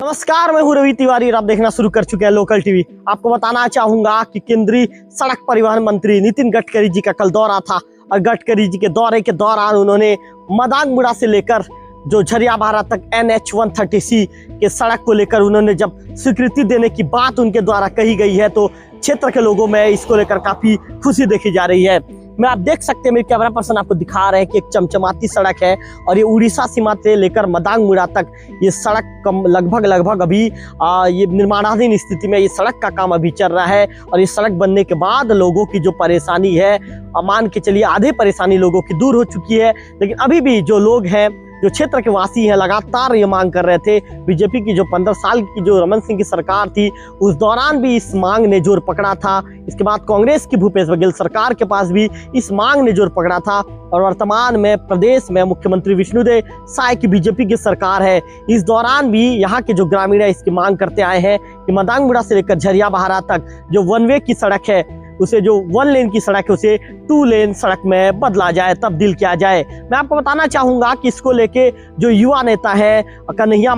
नमस्कार, मैं हूं रवि तिवारी और आप देखना शुरू कर चुके हैं लोकल टीवी। आपको बताना चाहूंगा कि केंद्रीय सड़क परिवहन मंत्री नितिन गडकरी जी का कल दौरा था और गडकरी जी के दौरे के दौरान उन्होंने मदांगमुड़ा से लेकर जो झरिया बारा तक NH 130C के सड़क को लेकर उन्होंने जब स्वीकृति देने की बात उनके द्वारा कही गई है तो क्षेत्र के लोगों में इसको लेकर काफी खुशी देखी जा रही है। मैं आप देख सकते हैं, मेरे कैमरा पर्सन आपको दिखा रहे हैं कि एक चमचमाती सड़क है और ये उड़ीसा सीमा से लेकर मदांगमुड़ा तक ये सड़क लगभग अभी ये निर्माणाधीन स्थिति में ये सड़क का काम अभी चल रहा है। और ये सड़क बनने के बाद लोगों की जो परेशानी है, मान के चलिए आधे परेशानी लोगों की दूर हो चुकी है। लेकिन अभी भी जो लोग हैं, जो क्षेत्र के वासी हैं, लगातार ये मांग कर रहे थे। बीजेपी की जो 15 साल की जो रमन सिंह की सरकार थी उस दौरान भी इस मांग ने जोर पकड़ा था। इसके बाद कांग्रेस की भूपेश बघेल सरकार के पास भी इस मांग ने जोर पकड़ा था और वर्तमान में प्रदेश में मुख्यमंत्री विष्णुदेव साय की बीजेपी की सरकार है। इस दौरान भी यहाँ के जो ग्रामीण है इसकी मांग करते आए हैं कि मदांगमुड़ा से लेकर झरिया बहारा तक जो वन वे की सड़क है उसे, जो 1 लेन की सड़क है उसे 2 लेन सड़क में बदला जाए, तब्दील किया जाए। मैं आपको बताना चाहूंगा कि इसको लेके जो युवा नेता है कन्हैया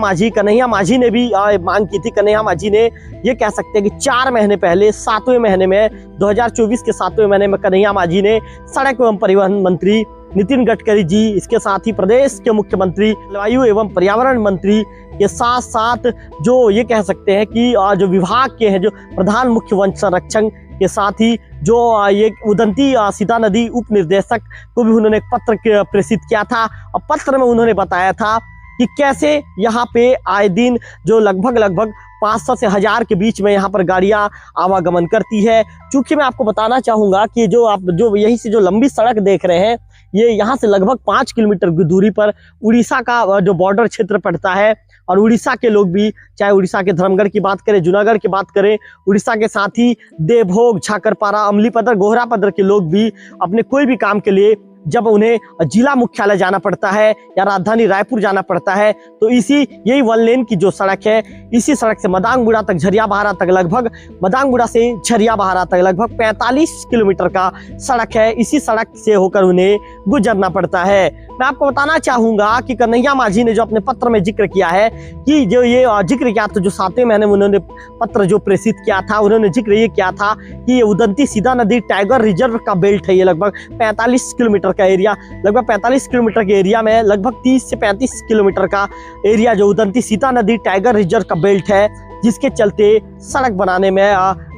माझी ने भी मांग की थी। कन्हैया माझी ने ये कह सकते हैं कि 4 महीने पहले 7वें महीने में 2024 के 7वें महीने में कन्हैया माझी ने सड़क एवं परिवहन मंत्री नितिन गडकरी जी, इसके साथ ही प्रदेश के मुख्यमंत्री जलवायु एवं पर्यावरण मंत्री के साथ साथ जो ये कह सकते हैं कि जो विभाग के हैं, जो प्रधान मुख्य वन संरक्षण के साथ ही जो ये उदंती सीता नदी उप निर्देशक को भी उन्होंने एक पत्र प्रेषित किया था। और पत्र में उन्होंने बताया था कि कैसे यहाँ पे आए दिन जो लगभग 500 से 1000 के बीच में यहाँ पर गाड़ियाँ आवागमन करती है। चूंकि मैं आपको बताना चाहूँगा कि जो आप जो यहीं से जो लंबी सड़क देख रहे हैं, ये यहाँ से लगभग 5 किलोमीटर की दूरी पर उड़ीसा का जो बॉर्डर क्षेत्र पड़ता है। और उड़ीसा के लोग भी, चाहे उड़ीसा के धर्मगढ़ की बात करें, जूनागढ़ की बात करें, उड़ीसा के साथ ही देवभोग, झाकरपारा, अमलीपदर, गोहरापदर के लोग भी अपने कोई भी काम के लिए जब उन्हें जिला मुख्यालय जाना पड़ता है या राजधानी रायपुर जाना पड़ता है तो यही 1 लेन की जो सड़क है, इसी सड़क से मदांगमुड़ा तक, झरिया बहारा तक, लगभग मदांगमुड़ा से झरिया बहारा तक लगभग 45 किलोमीटर का सड़क है। इसी सड़क से होकर उन्हें गुजरना पड़ता है। मैं आपको बताना चाहूंगा कि कन्हैया माझी ने जो अपने पत्र में जिक्र किया है कि जो ये जिक्र किया था, जो 7वें महीने में उन्होंने पत्र जो प्रेषित किया था, उन्होंने जिक्र ये किया था कि ये उदंती सीता नदी टाइगर रिजर्व का बेल्ट है। ये लगभग 45 किलोमीटर का एरिया, लगभग 45 किलोमीटर के एरिया में लगभग 30 से 35 किलोमीटर का एरिया जो उदंती सीता नदी टाइगर रिजर्व का बेल्ट है, जिसके चलते सड़क बनाने में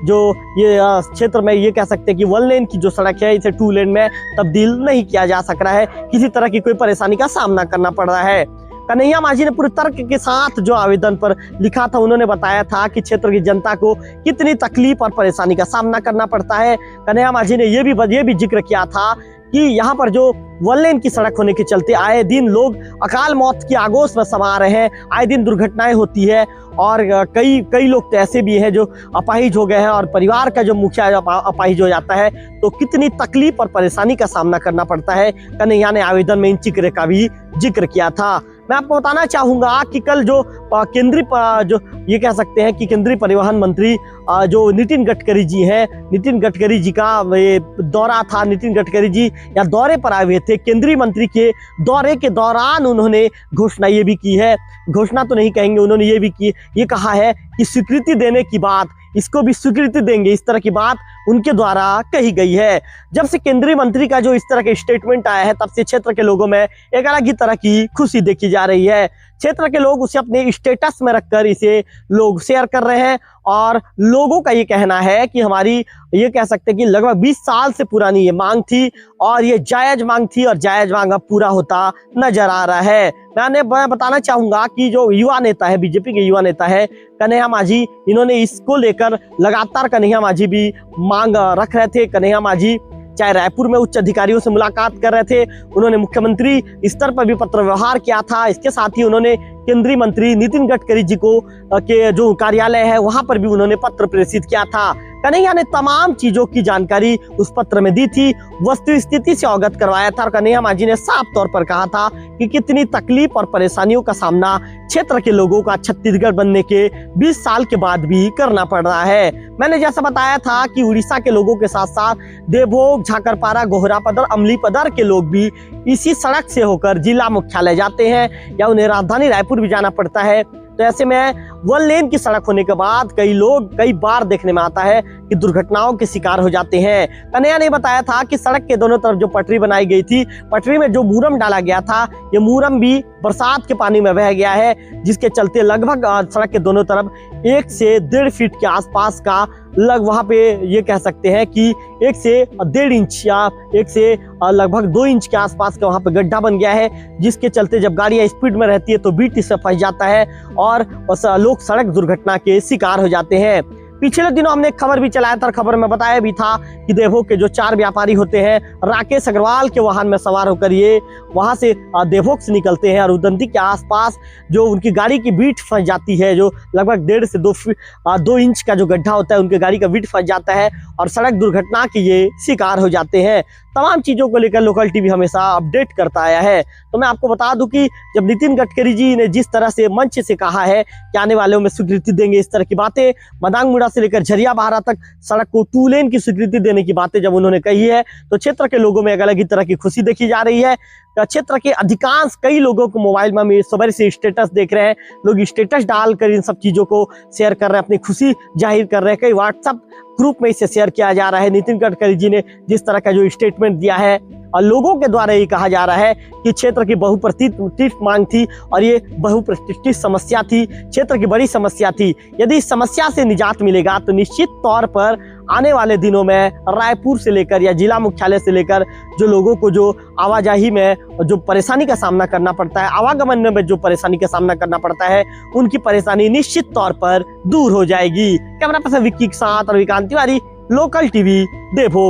जो ये क्षेत्र में ये कह सकते हैं कि 1 लेन की जो सड़क है इसे 2 लेन में तब्दील नहीं किया जा सक रहा है। किसी तरह की कोई परेशानी का सामना करना पड़ रहा है। कन्हैया माझी ने पूरे तर्क के साथ जो आवेदन पर लिखा था, उन्होंने बताया था कि क्षेत्र की जनता को कितनी तकलीफ और परेशानी का सामना करना पड़ता है। कन्हैया माझी ने ये भी जिक्र किया था कि यहाँ पर जो 1 लेन की सड़क होने के चलते आए दिन लोग अकाल मौत की आगोश में समा रहे हैं, आए दिन दुर्घटनाएं होती है और कई लोग तो ऐसे भी हैं जो अपाहिज हो गए हैं और परिवार का जो मुखिया अपाहिज हो जाता है तो कितनी तकलीफ और परेशानी का सामना करना पड़ता है। कन्हैया ने आवेदन में इन जिक्र का भी जिक्र किया था। मैं आपको बताना चाहूंगा कि कल जो ये कह सकते हैं कि केंद्रीय परिवहन मंत्री जो नितिन गडकरी जी हैं, नितिन गडकरी जी का ये दौरा था। नितिन गडकरी जी यहाँ दौरे पर आए हुए थे। केंद्रीय मंत्री के दौरे के दौरान उन्होंने घोषणा ये भी की है, घोषणा तो नहीं कहेंगे, उन्होंने ये कहा है कि स्वीकृति देने की बात, इसको भी स्वीकृति देंगे, इस तरह की बात उनके द्वारा कही गई है। जब से केंद्रीय मंत्री का जो इस तरह का स्टेटमेंट आया है तब से क्षेत्र के लोगों में एक अलग ही तरह की खुशी देखी जा रही है। क्षेत्र के लोग उसे अपने स्टेटस में रखकर इसे लोग शेयर कर रहे हैं और लोगों का ये कहना है कि हमारी ये कह सकते हैं कि लगभग 20 साल से पुरानी ये मांग थी और ये जायज मांग थी और जायज मांग अब पूरा होता नजर आ रहा है। मैं बताना चाहूंगा कि जो युवा नेता है, बीजेपी के युवा नेता है कन्हैया माझी, इन्होंने इसको लेकर लगातार कन्हैया माझी भी मांग रख रहे थे। कन्हैया माझी चाहे रायपुर में उच्च अधिकारियों से मुलाकात कर रहे थे, उन्होंने मुख्यमंत्री स्तर पर भी पत्र व्यवहार किया था। इसके साथ ही उन्होंने केंद्रीय मंत्री नितिन गडकरी जी को के जो कार्यालय है वहां पर भी उन्होंने पत्र प्रेषित किया था। कन्हैया ने तमाम चीजों की जानकारी उस पत्र में दी थी, वस्तु स्थिति से अवगत करवाया था और कन्हैया माझी ने साफ तौर पर कहा था कि कितनी तकलीफ और परेशानियों का सामना क्षेत्र के लोगों का छत्तीसगढ़ बनने के 20 साल के बाद भी करना पड़ रहा है। मैंने जैसा बताया था कि उड़ीसा के लोगों के साथ साथ देवभोग, झाकरपारा, गोहरापदर, अमलीपदर के लोग भी इसी सड़क से होकर जिला मुख्यालय जाते हैं या उन्हें राजधानी रायपुर भी जाना पड़ता है। तो ऐसे में 1 लेन की सड़क होने के बाद कई बार देखने में आता है कि दुर्घटनाओं के शिकार हो जाते हैं। कन्हैया ने बताया था कि सड़क के दोनों तरफ जो पटरी बनाई गई थी, पटरी में जो मूरम डाला गया था, ये मूरम भी बरसात के पानी में बह गया है, जिसके चलते लगभग सड़क के दोनों तरफ 1 से 1.5 फीट के आसपास का वहां पे ये कह सकते हैं कि 1 से 1.5 इंच या 1 से लगभग 2 इंच के आसपास का वहां पे गड्ढा बन गया है, जिसके चलते जब गाड़ियां स्पीड में रहती है तो बीट इससे फंस जाता है और लोग सड़क दुर्घटना के शिकार हो जाते हैं। पिछले दिनों हमने एक खबर भी चलाया था, खबर में बताया भी था कि देवभोग के जो 4 व्यापारी होते हैं, राकेश अग्रवाल के वाहन में सवार होकर ये वहां से देवभोग से निकलते हैं और उदंती के आसपास जो उनकी गाड़ी की बीट फंस जाती है, जो लगभग 1.5 से 2 इंच का जो गड्ढा होता है, उनके गाड़ी का बीट फंस जाता है और सड़क दुर्घटना के ये शिकार हो जाते हैं। तमाम चीजों को लेकर लोकल टीवी हमेशा अपडेट करता आया है। तो मैं आपको बता दूं कि जब नितिन गडकरी जी ने जिस तरह से मंच से कहा है कि आने वालों में स्वीकृति देंगे, इस तरह की बातें, मदांग मुड़ा से लेकर झरिया बहारा तक सड़क को 2 लेन की स्वीकृति देने की बातें जब उन्होंने कही है, तो क्षेत्र के लोगों में एक अलग ही तरह की खुशी देखी जा रही है। क्षेत्र के अधिकांश कई लोगों को मोबाइल में सुबह से स्टेटस देख रहे हैं, लोग स्टेटस डालकर इन सब चीजों को शेयर कर रहे हैं, अपनी खुशी जाहिर कर रहे हैं। कई व्हाट्सएप ग्रुप में इसे शेयर किया जा रहा है। नितिन गडकरी जी ने जिस तरह का जो स्टेटमेंट दिया है और लोगों के द्वारा ये कहा जा रहा है कि क्षेत्र की बहुप्रतीक्षित मांग थी और ये बहुप्रतीक्षित समस्या थी, क्षेत्र की बड़ी समस्या थी। यदि इस समस्या से निजात मिलेगा तो निश्चित तौर पर आने वाले दिनों में रायपुर से लेकर या जिला मुख्यालय से लेकर जो लोगों को जो आवाजाही में जो परेशानी का सामना करना पड़ता है, आवागमन में जो परेशानी का सामना करना पड़ता है, उनकी परेशानी निश्चित तौर पर दूर हो जाएगी। कैमरा पर्सन विक्की के साथ और विकांत तिवारी, लोकल टीवी देवभोग।